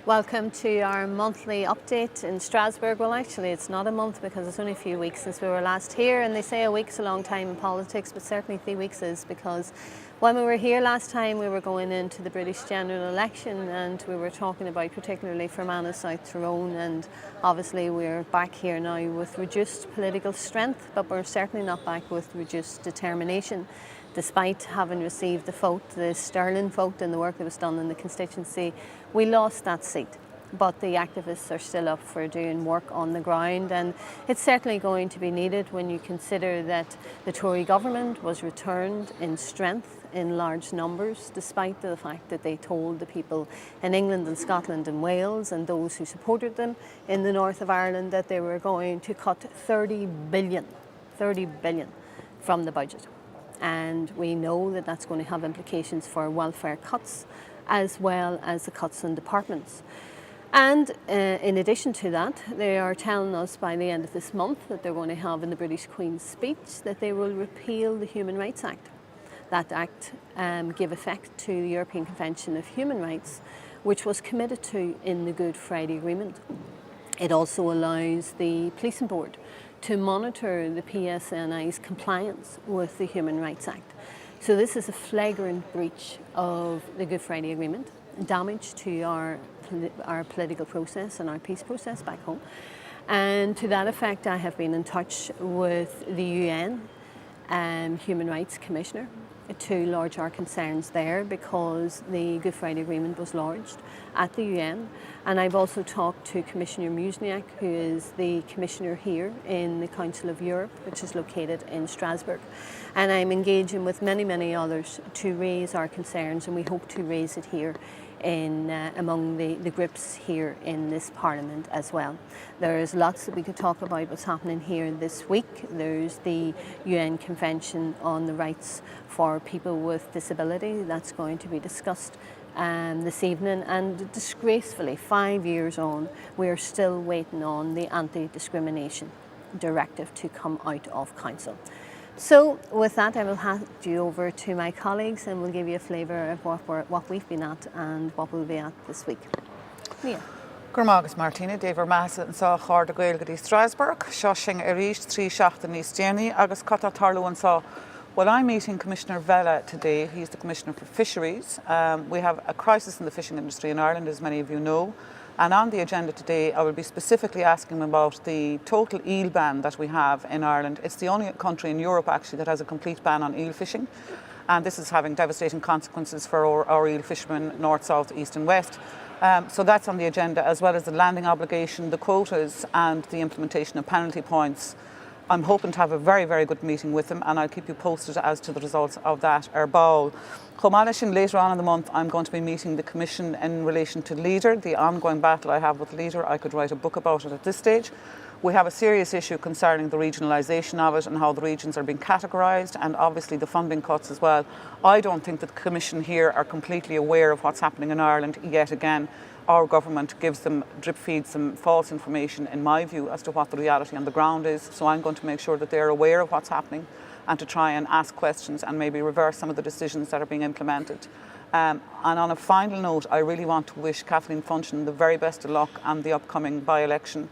Welcome to our monthly update in Strasbourg. Well, actually, it's not a month because it's only a few weeks since we were last here, and they say a week's a long time in politics, but certainly 3 weeks is, because when we were here last time, we were going into the British general election, and we were talking about particularly Fermanagh, South Tyrone, and obviously we're back here now with reduced political strength, but we're certainly not back with reduced determination. Despite having received the vote, the sterling vote, and the work that was done in the constituency, we lost that seat. But the activists are still up for doing work on the ground, and it's certainly going to be needed when you consider that the Tory government was returned in strength in large numbers, despite the fact that they told the people in England and Scotland and Wales and those who supported them in the north of Ireland that they were going to cut 30 billion from the budget. And we know that that's going to have implications for welfare cuts as well as the cuts in departments. And in addition to that, they are telling us by the end of this month that they're going to have in the British Queen's speech that they will repeal the Human Rights Act. That Act give effect to the European Convention of Human Rights, which was committed to in the Good Friday Agreement. It also allows the Policing Board to monitor the PSNI's compliance with the Human Rights Act. So this is a flagrant breach of the Good Friday Agreement, damage to our political process and our peace process back home. And to that effect, I have been in touch with the UN Human Rights Commissioner to lodge our concerns there, because the Good Friday Agreement was lodged at the UN. And I've also talked to Commissioner Musniak, who is the Commissioner here in the Council of Europe, which is located in Strasbourg. And I'm engaging with many others to raise our concerns, and we hope to raise it here among the groups here in this Parliament as well. There's lots that we could talk about what's happening here this week. There's the UN Convention on the Rights for People with Disability that's going to be discussed this evening, and disgracefully 5 years on, we're still waiting on the Anti-Discrimination Directive to come out of Council. So with that, I will hand you over to my colleagues, and we'll give you a flavour of what we've been at and what we'll be at this week. Mia. Gurmagus Martina, David Massa and Saw Harda Gaelgadi Strasbourg, Shoshing Erish, 3 Shaftan East Jenny, Agus Kata Tarlo and Saw. Well, I'm meeting Commissioner Vella today. He's the Commissioner for Fisheries. We have a crisis in the fishing industry in Ireland, as many of you know. And on the agenda today, I will be specifically asking him about the total eel ban that we have in Ireland. It's the only country in Europe, actually, that has a complete ban on eel fishing. And this is having devastating consequences for our eel fishermen, north, south, east and west. So that's on the agenda, as well as the landing obligation, the quotas and the implementation of penalty points. I'm hoping to have a very good meeting with him, and I'll keep you posted as to the results of that bowl. Later on in the month, I'm going to be meeting the Commission in relation to Leader, the ongoing battle I have with Leader. I could write a book about it at this stage. We have a serious issue concerning the regionalisation of it and how the regions are being categorised, and obviously the funding cuts as well. I don't think that the Commission here are completely aware of what's happening in Ireland yet again. Our government gives them, drip feeds them false information, in my view, as to what the reality on the ground is. So I'm going to make sure that they're aware of what's happening and to try and ask questions and maybe reverse some of the decisions that are being implemented. And on a final note, I really want to wish Kathleen Funchion the very best of luck on the upcoming by-election.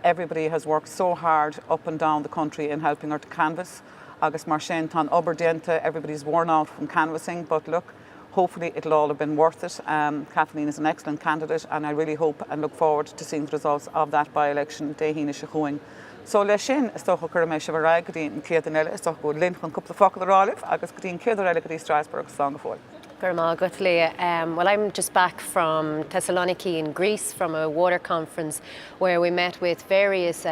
Everybody has worked so hard up and down the country in helping her to canvass. Agus Marshane Tan Oberdienta, everybody's worn out from canvassing, but look, hopefully it'll all have been worth it. Kathleen is an excellent candidate, and I really hope and look forward to seeing the results of that by-election day hína shahuing. So leishin is toch okur me shivarag gadin Cleardanella is toch go lin chun cup the foc the Ralif agus gadin Cleardanella gadi Strasbourg songafol. Well, I'm just back from Thessaloniki in Greece from a water conference where we met with various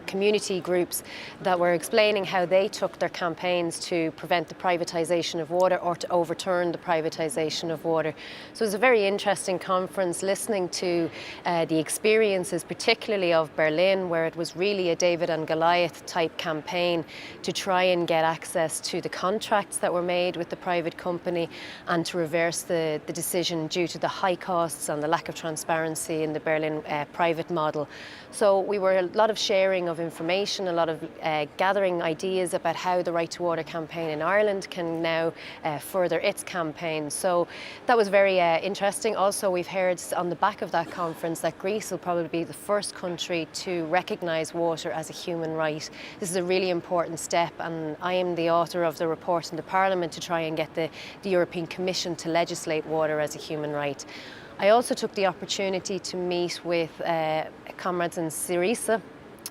community groups that were explaining how they took their campaigns to prevent the privatisation of water or to overturn the privatisation of water. So it was a very interesting conference, listening to the experiences, particularly of Berlin, where it was really a David and Goliath type campaign to try and get access to the contracts that were made with the private company and to reverse the decision due to the high costs and the lack of transparency in the Berlin private model. So we were a lot of sharing of information, a lot of gathering ideas about how the Right to Water campaign in Ireland can now further its campaign. So that was very interesting. Also, we've heard on the back of that conference that Greece will probably be the first country to recognise water as a human right. This is a really important step, and I am the author of the report in the Parliament to try and get the European Commission to legislate water as a human right. I also took the opportunity to meet with comrades in Syriza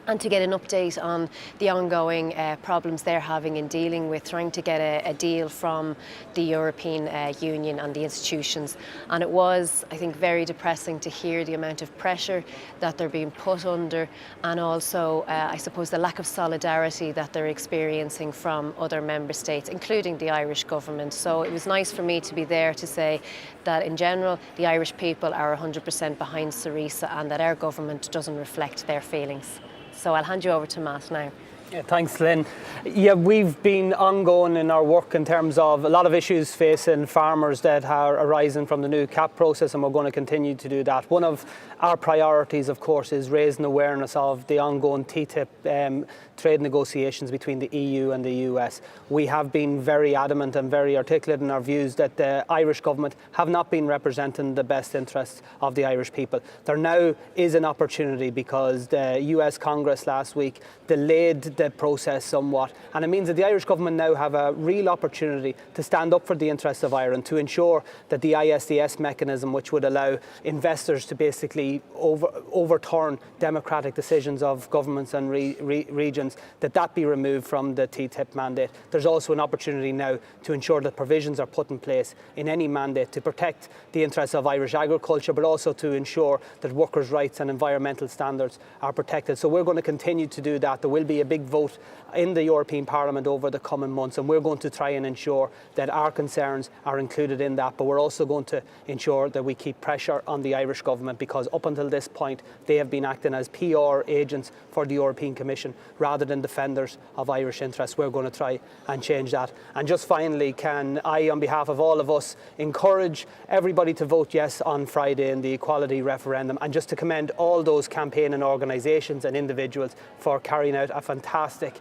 and to get an update on the ongoing problems they're having in dealing with trying to get a deal from the European Union and the institutions. And it was, I think, very depressing to hear the amount of pressure that they're being put under, and also, I suppose, the lack of solidarity that they're experiencing from other member states, including the Irish government. So it was nice for me to be there to say that, in general, the Irish people are 100% behind Syriza and that our government doesn't reflect their feelings. So I'll hand you over to Matt now. Yeah, thanks, Lynn. Yeah, we've been ongoing in our work in terms of a lot of issues facing farmers that are arising from the new CAP process, and we're going to continue to do that. One of our priorities, of course, is raising awareness of the ongoing TTIP trade negotiations between the EU and the US. We have been very adamant and very articulate in our views that the Irish government have not been representing the best interests of the Irish people. There now is an opportunity because the US Congress last week delayed the process somewhat, and it means that the Irish government now have a real opportunity to stand up for the interests of Ireland, to ensure that the ISDS mechanism, which would allow investors to basically overturn democratic decisions of governments and regions, that be removed from the TTIP mandate. There's also an opportunity now to ensure that provisions are put in place in any mandate to protect the interests of Irish agriculture, but also to ensure that workers' rights and environmental standards are protected. So we're going to continue to do that. There will be a big vote in the European Parliament over the coming months, and we're going to try and ensure that our concerns are included in that. But we're also going to ensure that we keep pressure on the Irish government, because up until this point they have been acting as PR agents for the European Commission rather than defenders of Irish interests. We're going to try and change that. And just finally, can I, on behalf of all of us, encourage everybody to vote yes on Friday in the equality referendum, and just to commend all those campaigning organisations and individuals for carrying out a fantastic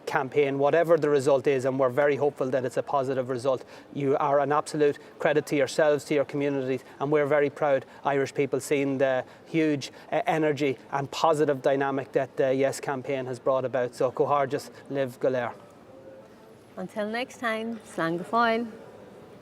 campaign, whatever the result is, and we're very hopeful that it's a positive result. You are an absolute credit to yourselves, to your communities, and we're very proud Irish people seeing the huge energy and positive dynamic that the Yes campaign has brought about. So Coharjas live Galer. Until next time, slán go fáil.